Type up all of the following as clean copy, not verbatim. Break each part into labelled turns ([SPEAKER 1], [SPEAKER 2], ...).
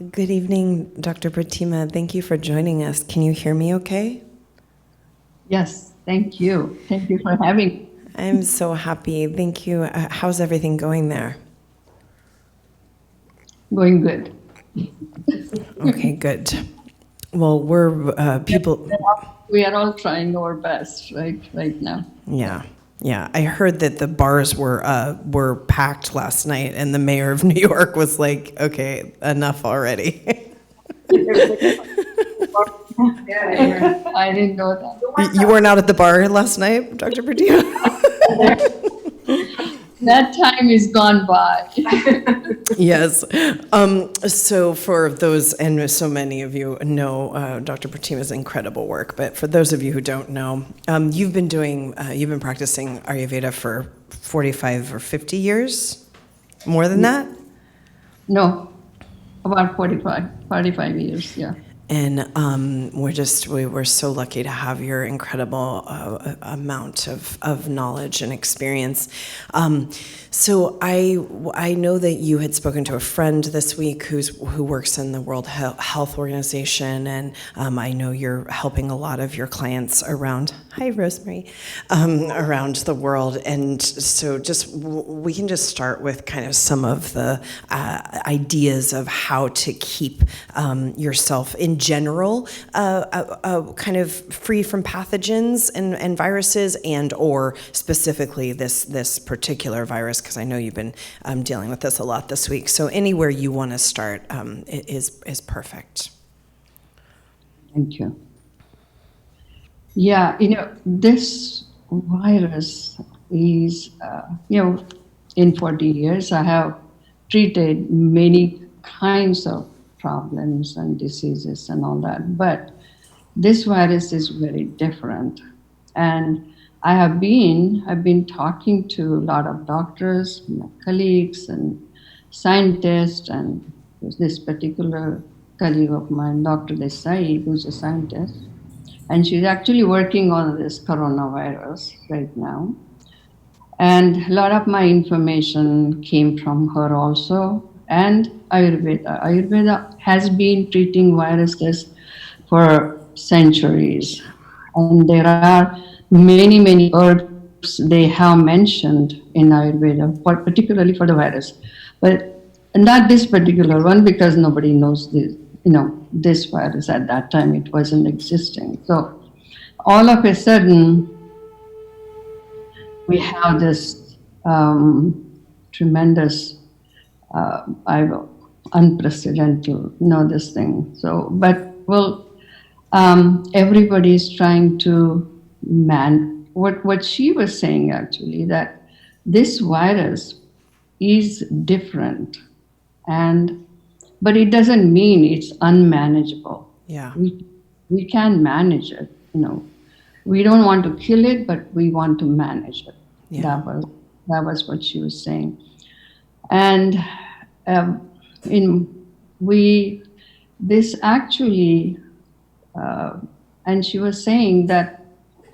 [SPEAKER 1] Good evening, Dr. Pratima. Thank you for joining us. Can you hear me okay?
[SPEAKER 2] Yes, thank you. Thank you for having me.
[SPEAKER 1] I'm so happy. Thank you. How's everything going there?
[SPEAKER 2] Going good.
[SPEAKER 1] Okay, good. Well, we're people.
[SPEAKER 2] We are all trying our best right now.
[SPEAKER 1] Yeah. I heard that the bars were packed last night, and the mayor of New York was like, "Okay, enough already."
[SPEAKER 2] I didn't know that.
[SPEAKER 1] You weren't out at the bar last night, Dr. Pratima?
[SPEAKER 2] That time is gone by.
[SPEAKER 1] Yes. So for those, and so many of you know Dr. Pratima's incredible work, but for those of you who don't know, you've been practicing Ayurveda for 45 or 50 years? More than that?
[SPEAKER 2] No, about 45 years, yeah.
[SPEAKER 1] And we were so lucky to have your incredible amount of knowledge and experience. So I know that you had spoken to a friend this week who works in the World Health Organization, and I know you're helping a lot of your clients around. Hi, Rosemary, around the world. And so we can just start with kind of some of the ideas of how to keep yourself in general kind of free from pathogens and viruses, and or specifically this particular virus, because I know you've been dealing with this a lot this week. So anywhere you want to start is perfect.
[SPEAKER 2] Thank you. Yeah, this virus is, in 40 years, I have treated many kinds of problems and diseases and all that. But this virus is very different. And I've been talking to a lot of doctors, my colleagues and scientists, and this particular colleague of mine, Dr. Desai, who's a scientist. And she's actually working on this coronavirus right now. And a lot of my information came from her also, and Ayurveda. Ayurveda has been treating viruses for centuries. And there are many, many herbs they have mentioned in Ayurveda, particularly for the virus. But not this particular one, because nobody knows this virus at that time. It wasn't existing. So all of a sudden, we have this tremendous, unprecedented, this thing. So, but everybody's trying to what she was saying actually, that this virus is different, but it doesn't mean it's unmanageable.
[SPEAKER 1] Yeah.
[SPEAKER 2] We can manage it, We don't want to kill it, but we want to manage it.
[SPEAKER 1] Yeah.
[SPEAKER 2] That was what she was saying. And and she was saying that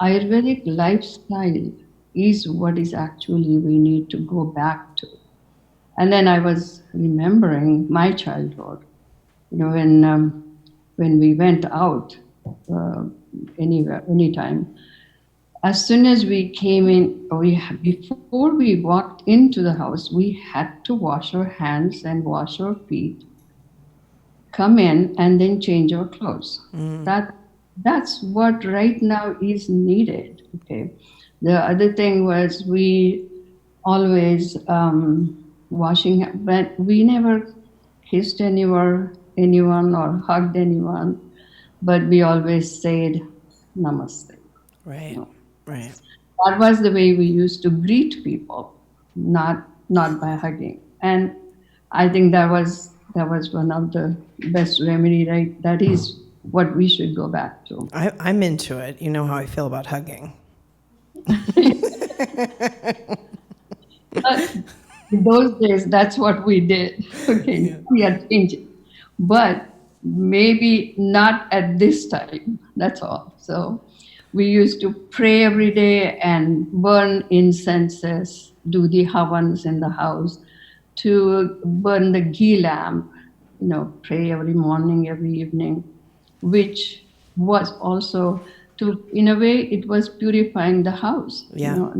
[SPEAKER 2] Ayurvedic lifestyle is what is actually we need to go back to. And then I was remembering my childhood, when we went out anywhere, anytime. As soon as we came in, before we walked into the house, we had to wash our hands and wash our feet, come in, and then change our clothes. That's what right now is needed. Okay. The other thing was we always washing, but we never kissed anyone or hugged anyone, but we always said namaste.
[SPEAKER 1] Right. Right.
[SPEAKER 2] That was the way we used to greet people, not by hugging. And I think that was one of the best remedy, right? That is what we should go back to.
[SPEAKER 1] I'm into it. You know how I feel about hugging.
[SPEAKER 2] But in those days, that's what we did. Okay, yeah. We are changing. But maybe not at this time, that's all. So we used to pray every day and burn incenses, do the havans in the house, to burn the ghee lamp, pray every morning, every evening, which was also in a way, it was purifying the house.
[SPEAKER 1] Yeah.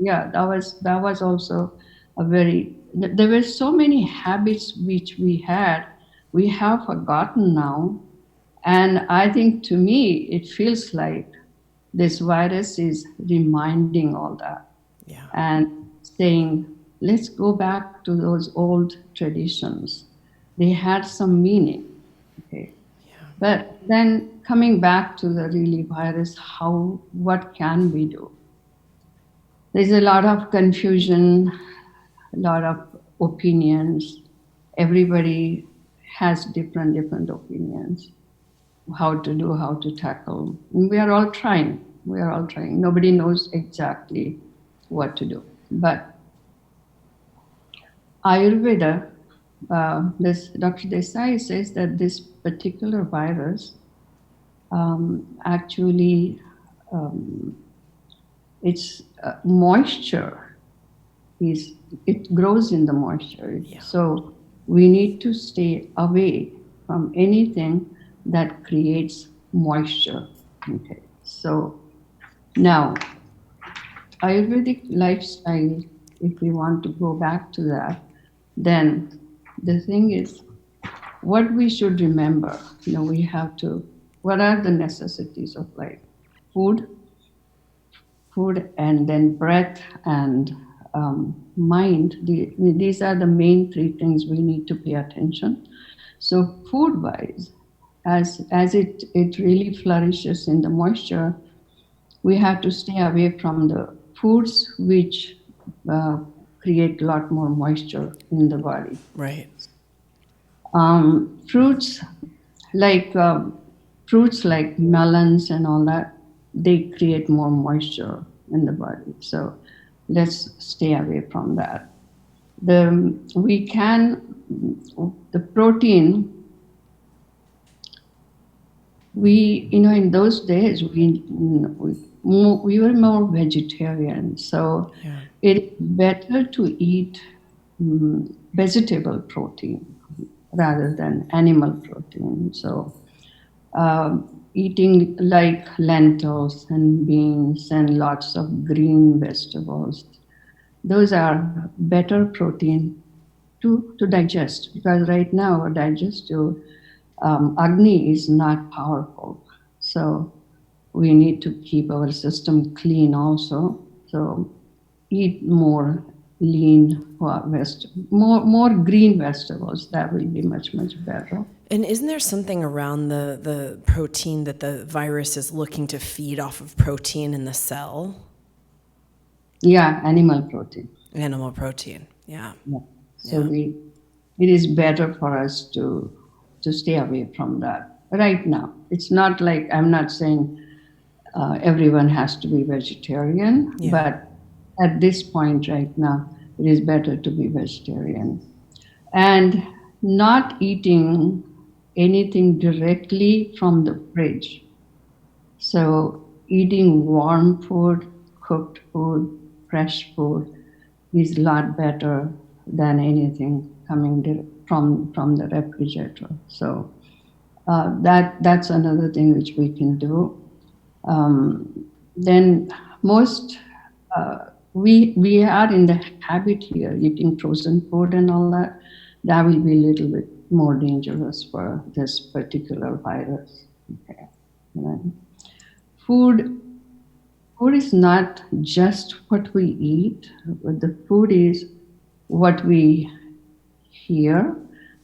[SPEAKER 2] Yeah, that was also a very. There were so many habits which we have forgotten now, and I think to me it feels like this virus is reminding all that
[SPEAKER 1] Yeah.
[SPEAKER 2] and saying, let's go back to those old traditions. They had some meaning. Okay.
[SPEAKER 1] Yeah.
[SPEAKER 2] But then coming back to the really virus, what can we do? There's a lot of confusion, a lot of opinions. Everybody has different opinions. How to do, how to tackle. And we are all trying. We are all trying. Nobody knows exactly what to do. But Ayurveda, this Dr. Desai says that this particular virus actually it's moisture it grows in the moisture.
[SPEAKER 1] Yeah.
[SPEAKER 2] So we need to stay away from anything that creates moisture. Okay. So now Ayurvedic lifestyle, if we want to go back to that, then the thing is what we should remember, we have to, what are the necessities of life? Food, and then breath and mind. These are the main three things we need to pay attention. So food wise, as it really flourishes in the moisture, we have to stay away from the foods which create a lot more moisture in the body.
[SPEAKER 1] Right.
[SPEAKER 2] Fruits like melons and all that, they create more moisture in the body. So let's stay away from that. The protein. In those days we were more vegetarian, so
[SPEAKER 1] Yeah.
[SPEAKER 2] it's better to eat vegetable protein rather than animal protein. So eating like lentils and beans and lots of green vegetables, those are better protein to digest, because right now our digestive Agni is not powerful. So we need to keep our system clean also. So eat more lean more green vegetables. That will be much better.
[SPEAKER 1] And isn't there something around the protein that the virus is looking to feed off of protein in the cell?
[SPEAKER 2] Yeah, animal protein.
[SPEAKER 1] Animal protein. Yeah.
[SPEAKER 2] So
[SPEAKER 1] Yeah.
[SPEAKER 2] it is better for us to stay away from that right now. It's not like, I'm not saying everyone has to be vegetarian,
[SPEAKER 1] Yeah.
[SPEAKER 2] but at this point right now, it is better to be vegetarian. And not eating anything directly from the fridge. So eating warm food, cooked food, fresh food is a lot better than anything coming from the refrigerator. So that's another thing which we can do. Then most we are in the habit here eating frozen food and all that. That will be a little bit more dangerous for this particular virus. Okay. Right. Food is not just what we eat, but the food is what we hear,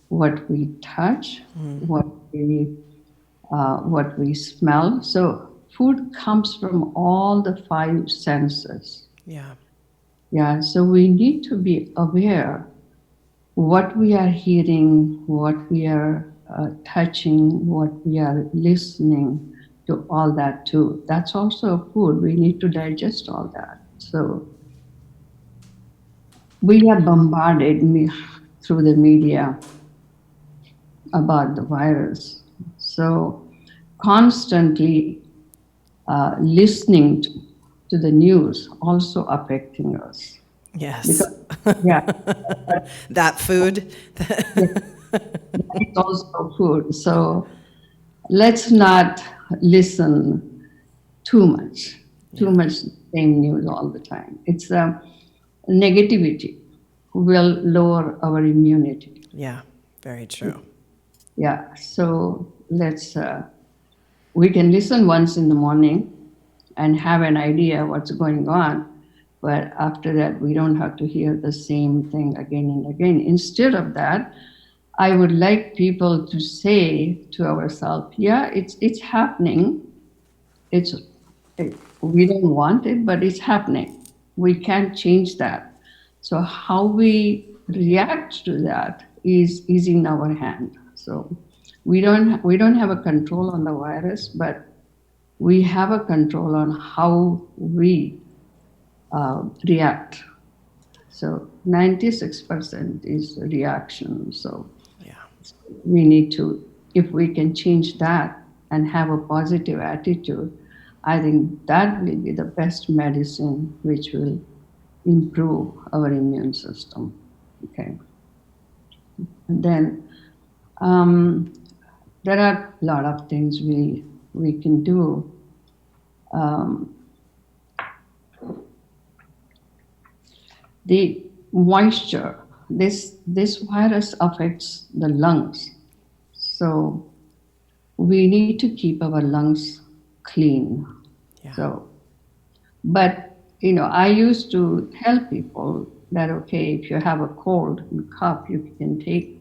[SPEAKER 2] what we touch, what we smell. So food comes from all the five senses.
[SPEAKER 1] Yeah.
[SPEAKER 2] Yeah. So we need to be aware what we are hearing, what we are touching, what we are listening to, all that too. That's also food. We need to digest all that. So we are bombarded through the media about the virus. So constantly listening to the news also affecting us.
[SPEAKER 1] Yes.
[SPEAKER 2] Because, yeah.
[SPEAKER 1] That food.
[SPEAKER 2] It's also food. So let's not listen too much same news all the time. It's negativity will lower our immunity.
[SPEAKER 1] Yeah, very true.
[SPEAKER 2] Yeah, so we can listen once in the morning and have an idea what's going on, but after that, we don't have to hear the same thing again and again. Instead of that, I would like people to say to ourselves, yeah, it's happening. It's we don't want it, but it's happening. We can't change that. So how we react to that is in our hand. So we don't have a control on the virus, but we have a control on how we react. So 96% is reaction. So
[SPEAKER 1] Yeah.
[SPEAKER 2] we need to, if we can change that and have a positive attitude, I think that will be the best medicine which will improve our immune system. Okay. And then there are a lot of things we can do. The moisture, this virus affects the lungs. So we need to keep our lungs clean.
[SPEAKER 1] Yeah.
[SPEAKER 2] So, but I used to tell people that okay, if you have a cold and cough, you can take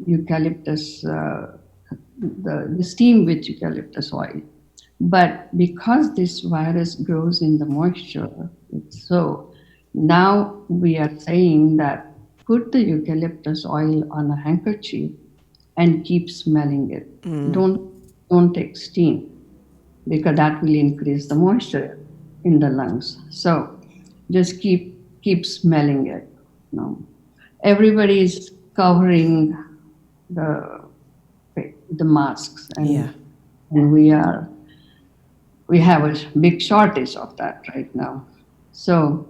[SPEAKER 2] eucalyptus, the steam with eucalyptus oil. But because this virus grows in the moisture, so now we are saying that put the eucalyptus oil on a handkerchief and keep smelling it. Don't take steam because that will increase the moisture in the lungs. So just keep smelling it. Everybody is covering the masks, and we have a big shortage of that right now. So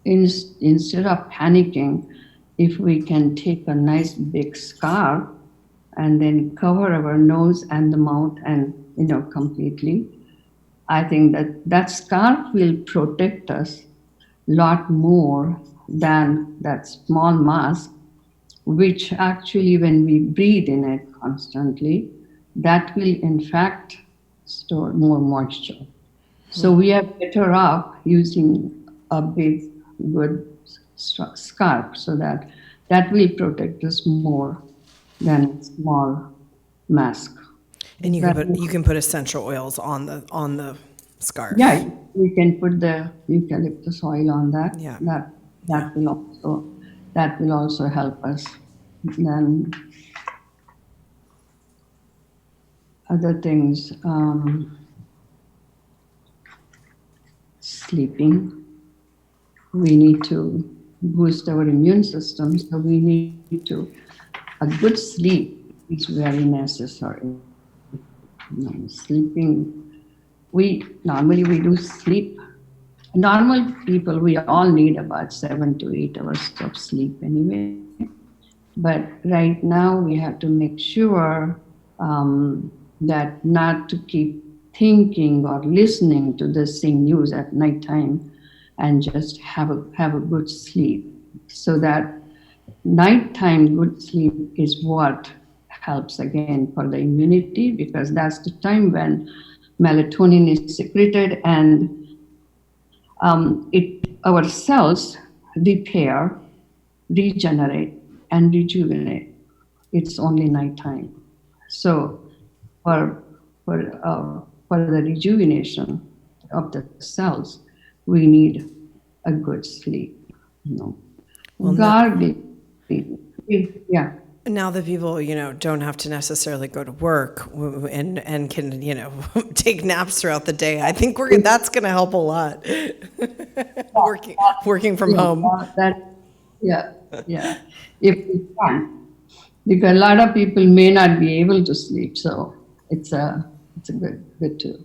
[SPEAKER 2] instead of panicking, if we can take a nice big scarf and then cover our nose and the mouth and completely, I think that scarf will protect us a lot more than that small mask, which actually when we breathe in it constantly, that will in fact store more moisture. So we are better off using a big, good scarf so that will protect us more than a small mask.
[SPEAKER 1] And you can put essential oils on the scarf.
[SPEAKER 2] Yeah, we can put the eucalyptus oil on that.
[SPEAKER 1] Yeah.
[SPEAKER 2] That will also help us. Then other things, sleeping. We need to boost our immune system, so we need to. A good sleep is very necessary. Sleeping, we do sleep. Normal people, we all need about 7 to 8 hours of sleep anyway. But right now, we have to make sure that not to keep thinking or listening to the same news at nighttime, and just have a good sleep. So that nighttime good sleep is what helps again for the immunity, because that's the time when melatonin is secreted and our cells repair, regenerate, and rejuvenate. It's only nighttime. So for the rejuvenation of the cells, we need a good sleep.
[SPEAKER 1] Well,
[SPEAKER 2] Gardening, yeah.
[SPEAKER 1] Now that people, don't have to necessarily go to work and can, take naps throughout the day, I think that's going to help a lot. working from home.
[SPEAKER 2] Yeah. If we can, because a lot of people may not be able to sleep, so it's a good tool.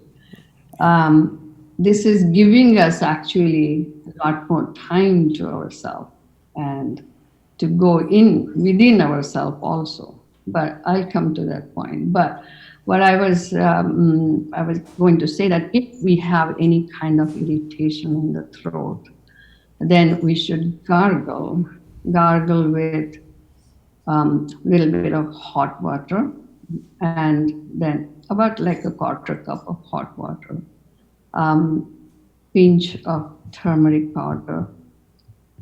[SPEAKER 2] This is giving us actually a lot more time to ourselves and to go in within ourselves also. But I'll come to that point. But what I was going to say that if we have any kind of irritation in the throat, then we should gargle with little bit of hot water, and then about like a quarter cup of hot water, pinch of turmeric powder,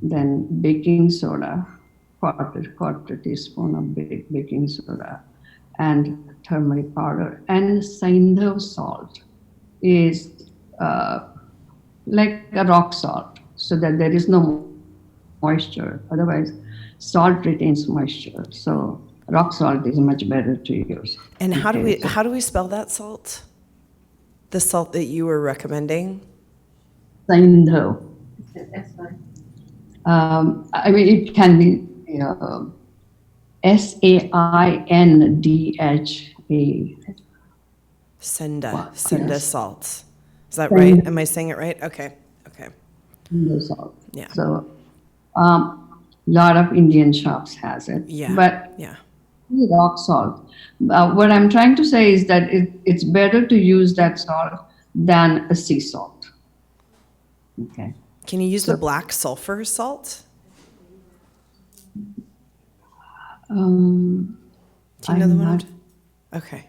[SPEAKER 2] then baking soda, quarter teaspoon of baking soda, and turmeric powder, and Sindhu salt is like a rock salt, so that there is no moisture. Otherwise, salt retains moisture. So rock salt is much better to use.
[SPEAKER 1] And how do we spell that salt? The salt that you were recommending?
[SPEAKER 2] Sindhu. I mean, it can be Saindha.
[SPEAKER 1] Senda
[SPEAKER 2] Yes.
[SPEAKER 1] salt. Is that right? Am I saying it right? Okay.
[SPEAKER 2] Sindhu salt.
[SPEAKER 1] Yeah.
[SPEAKER 2] So, lot of Indian shops has it.
[SPEAKER 1] Yeah.
[SPEAKER 2] But
[SPEAKER 1] yeah.
[SPEAKER 2] rock salt. What I'm trying to say is that it's better to use that salt than a sea salt. Okay.
[SPEAKER 1] Can you use the black sulfur salt? Do you know the one? Okay.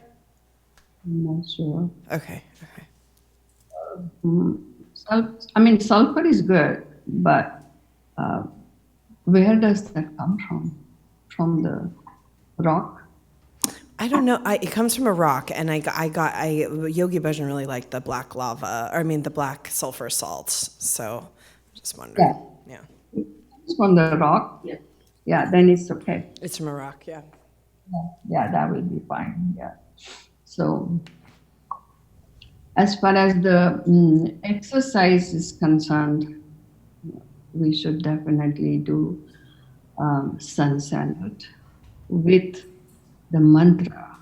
[SPEAKER 2] I'm not sure.
[SPEAKER 1] Okay.
[SPEAKER 2] Sulfur is good, but where does that come from? From the rock?
[SPEAKER 1] I don't know. It comes from a rock, and Yogi Bhajan really liked the black the black sulfur salts. So, just wondering. Yeah.
[SPEAKER 2] It's from the rock. Yeah. Yeah, then it's okay.
[SPEAKER 1] It's from a rock. Yeah.
[SPEAKER 2] Yeah, that will be fine. Yeah. So, as far as the exercise is concerned, we should definitely do sun salute with the mantra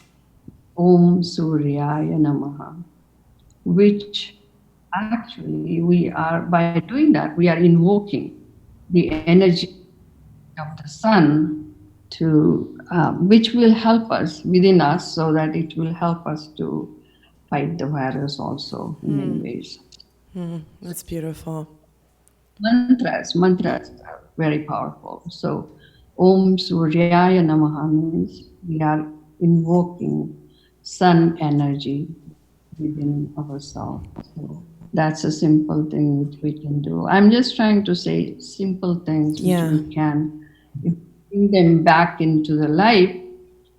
[SPEAKER 2] Om Suryaya Namaha, which actually by doing that, we are invoking the energy of the sun which will help us within us, so that it will help us to fight the virus also in many ways.
[SPEAKER 1] That's beautiful.
[SPEAKER 2] Mantras are very powerful. So, Om Suryaya Namaha means we are invoking sun energy within ourselves. So that's a simple thing which we can do. I'm just trying to say simple things which we can. If we bring them back into the life,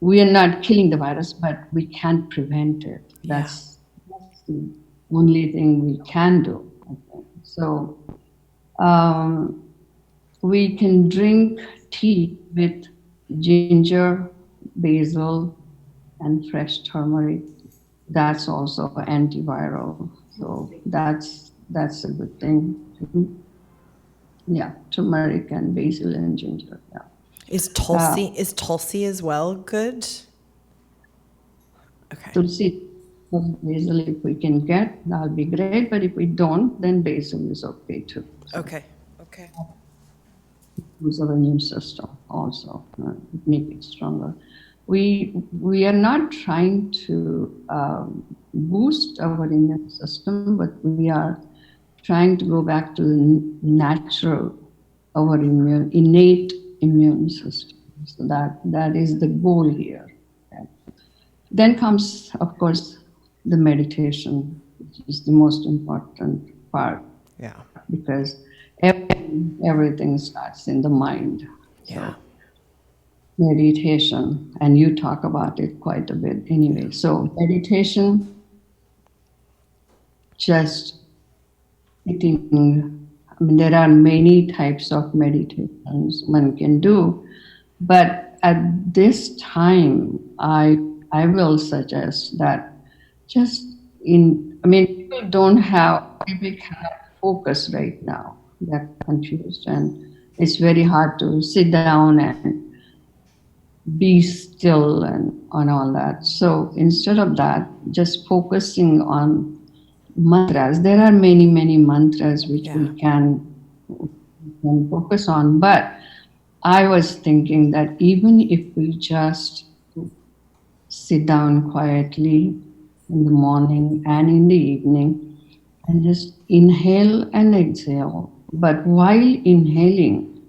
[SPEAKER 2] we are not killing the virus, but we can prevent it. That's the only thing we can do. Okay. So we can drink tea with ginger, basil, and fresh turmeric. That's also antiviral. So that's a good thing. Yeah, turmeric and basil and ginger. Yeah.
[SPEAKER 1] Is Tulsi as well good? Okay.
[SPEAKER 2] Tulsi, basil, if we can get, that'll be great. But if we don't, then basil is okay too. So
[SPEAKER 1] Okay.
[SPEAKER 2] boost our immune system also, make it stronger. We are not trying to boost our immune system, but we are trying to go back to the natural, our innate immune system. So that is the goal here. Okay. Then comes, of course, the meditation, which is the most important part.
[SPEAKER 1] Yeah.
[SPEAKER 2] Because everything starts in the mind.
[SPEAKER 1] Yeah.
[SPEAKER 2] So, meditation, and you talk about it quite a bit anyway. So meditation, just sitting. There are many types of meditations one can do, but at this time, I will suggest that people cannot focus right now. They're confused, and it's very hard to sit down and be still and on all that. So instead of that, just focusing on mantras. There are many mantras which we can focus on, but I was thinking that even if we just sit down quietly in the morning and in the evening and just inhale and exhale. But while inhaling,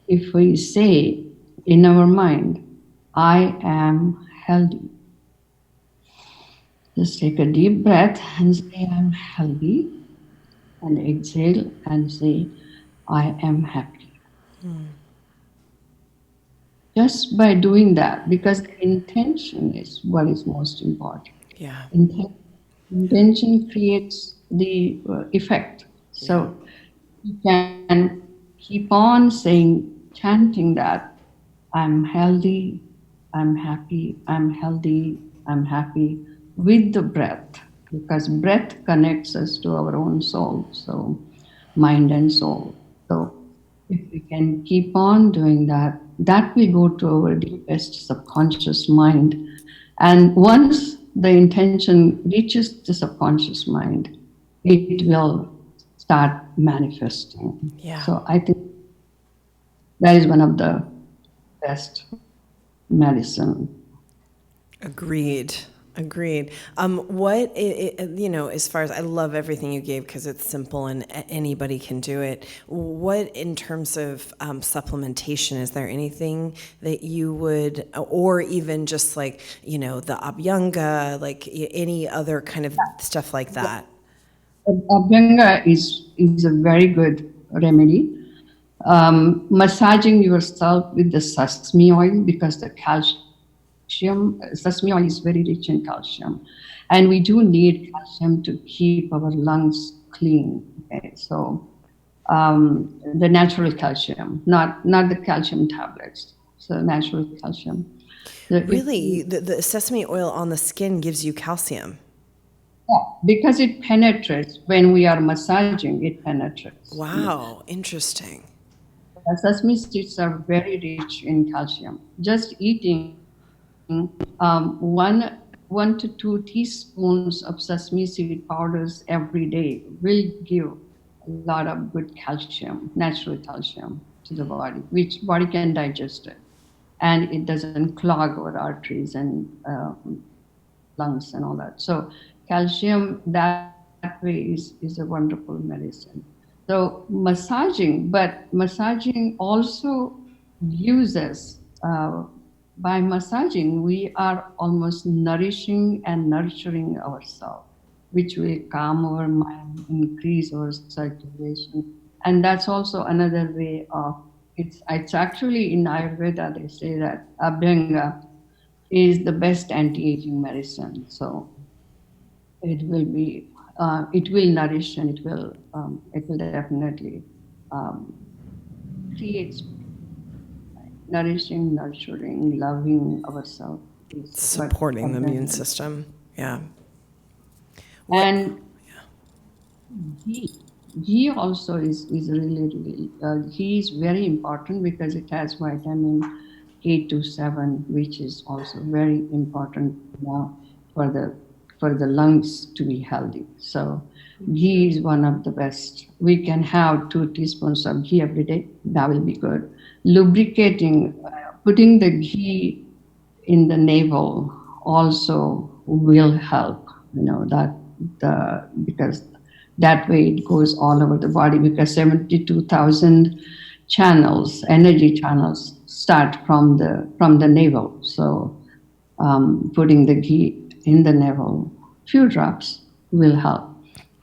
[SPEAKER 2] if we say in our mind, I am healthy, just take a deep breath and say, I'm healthy, and exhale and say, I am happy. Just by doing that, because the intention is what is most important.
[SPEAKER 1] Yeah.
[SPEAKER 2] Intention creates the effect.
[SPEAKER 1] Yeah.
[SPEAKER 2] So you can keep on saying, chanting that, I'm healthy, I'm happy, I'm healthy, I'm happy, with the breath, because breath connects us to our own soul, so mind and soul. So if we can keep on doing that, that will go to our deepest subconscious mind. And once the intention reaches the subconscious mind, it will start manifesting.
[SPEAKER 1] Yeah.
[SPEAKER 2] So I think that is one of the best medicine.
[SPEAKER 1] Agreed. Agreed. As far as I love everything you gave because it's simple and anybody can do it. What, in terms of supplementation, is there anything that you would, or even just like, the Abhyanga, like any other kind of stuff like that?
[SPEAKER 2] Abhyanga is a very good remedy. Massaging yourself with the sesame oil, because the sesame oil is very rich in calcium, and we do need calcium to keep our lungs clean. Okay, so the natural calcium, not the calcium tablets. So natural calcium. So
[SPEAKER 1] Really, the sesame oil on the skin gives you calcium.
[SPEAKER 2] yeah, because it penetrates when we are massaging. It penetrates.
[SPEAKER 1] Wow, interesting.
[SPEAKER 2] Sesame seeds are very rich in calcium. Just eating one to two teaspoons of sesame seed powders every day will give a lot of good calcium, natural calcium to the body, which body can digest it, and it doesn't clog our arteries and lungs and all that. So calcium that way is a wonderful medicine. So massaging also uses, by massaging, we are almost nourishing and nurturing ourselves, which will calm our mind, increase our circulation. And that's also another way of, it's actually in Ayurveda, they say that Abhyanga is the best anti-aging medicine. So it will be, it will nourish, and it will definitely um, create nourishing, nurturing, loving ourselves is what
[SPEAKER 1] Supporting the immune
[SPEAKER 2] Abhyanga.
[SPEAKER 1] system. Yeah. What?
[SPEAKER 2] And ghee, ghee also is really, ghee is very important because it has vitamin K27, which is also very important now for the lungs to be healthy. So ghee is one of the best. We can have 2 teaspoons of ghee every day. That will be good. Lubricating, putting the ghee in the navel also will help. Because that way it goes all over the body, because 72,000 channels, energy channels, start from the navel. So putting the ghee in the navel, few drops will help.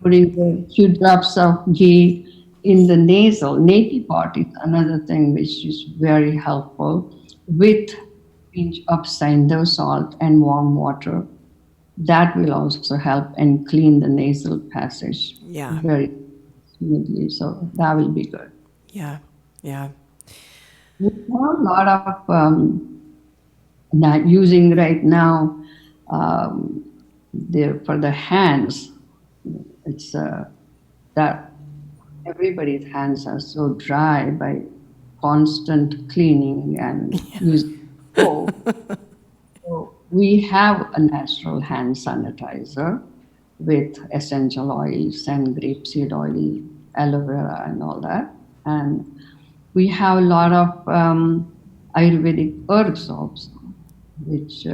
[SPEAKER 2] Putting a few drops of ghee in the native part is another thing which is very helpful, with pinch of sandal salt and warm water. That will also help and clean the nasal passage
[SPEAKER 1] Yeah.
[SPEAKER 2] very smoothly. So that will be good.
[SPEAKER 1] Yeah. Yeah.
[SPEAKER 2] We have a lot of using right now, for the hands. It's that everybody's hands are so dry by constant cleaning and using soap. So we have a natural hand sanitizer with essential oils and grapeseed oil, aloe vera, and all that. And we have a lot of Ayurvedic herbs also, which,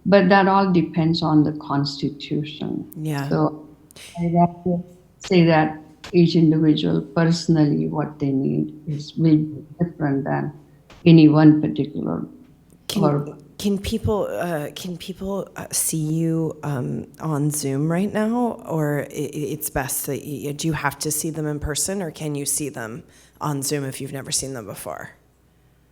[SPEAKER 2] but that all depends on the constitution.
[SPEAKER 1] Yeah.
[SPEAKER 2] So I have to say that each individual personally, what they need will be different than any one particular herb.
[SPEAKER 1] Can people see you on Zoom right now, or it's best that do you have to see them in person, or can you see them on Zoom if you've never seen them before?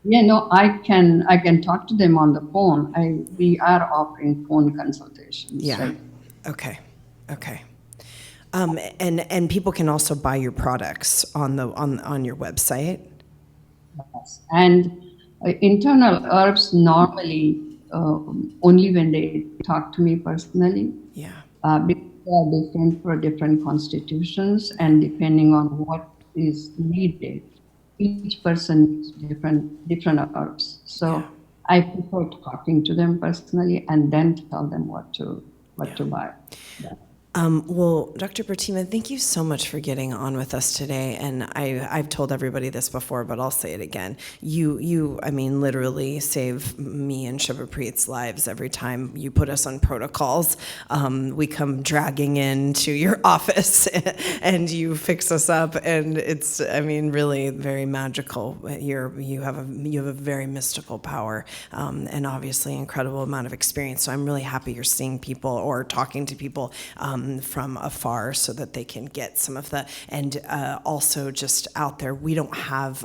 [SPEAKER 2] Yeah, no, I can talk to them on the phone. We are offering phone consultations,
[SPEAKER 1] Yeah.
[SPEAKER 2] right?
[SPEAKER 1] Okay. Okay. And people can also buy your products on your website.
[SPEAKER 2] Yes. And internal herbs normally only when they talk to me personally,
[SPEAKER 1] Yeah.
[SPEAKER 2] because they are different for different constitutions, and depending on what is needed, each person needs different herbs.
[SPEAKER 1] Yeah.
[SPEAKER 2] So I prefer talking to them personally and then tell them what
[SPEAKER 1] Yeah.
[SPEAKER 2] to buy.
[SPEAKER 1] Well, Dr. Pratima, thank you so much for getting on with us today. And I've told everybody this before, but I'll say it again. I mean, literally save me and Shivapreet's lives every time you put us on protocols. We come dragging into your office and you fix us up, and it's, I mean, really very magical. You have a very mystical power, and obviously incredible amount of experience. So I'm really happy you're seeing people or talking to people from afar so that they can get some of the, and also just out there, we don't have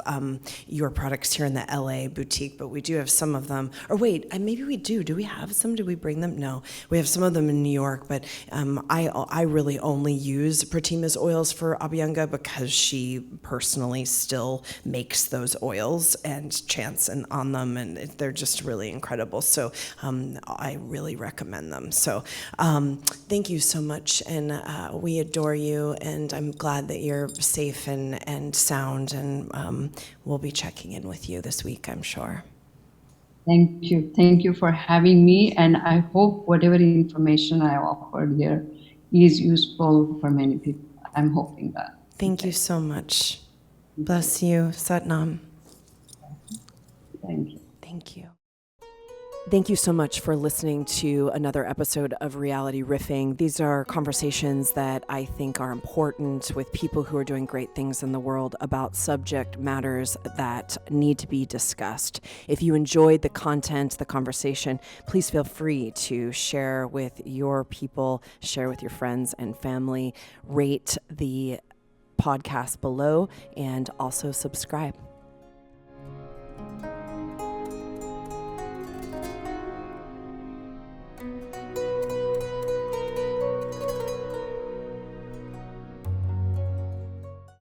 [SPEAKER 1] your products here in the LA boutique, but we do have some of them. Or wait, maybe we do. Do we have some? Do we bring them? No, we have some of them in New York, but I really only use Pratima's oils for Abhyanga because she personally still makes those oils and chants on them, and they're just really incredible. So I really recommend them. So thank you so much, and we adore you, and I'm glad that you're safe and sound, and we'll be checking in with you this week, I'm sure.
[SPEAKER 2] Thank you. Thank you for having me. And I hope whatever information I offered here is useful for many people. I'm hoping that.
[SPEAKER 1] Thank you so much. Bless you. Satnam.
[SPEAKER 2] Thank you.
[SPEAKER 1] Thank you. Thank you so much for listening to another episode of Reality Riffing. These are conversations that I think are important with people who are doing great things in the world about subject matters that need to be discussed. If you enjoyed the content, the conversation, please feel free to share with your people, share with your friends and family, rate the podcast below, and also subscribe.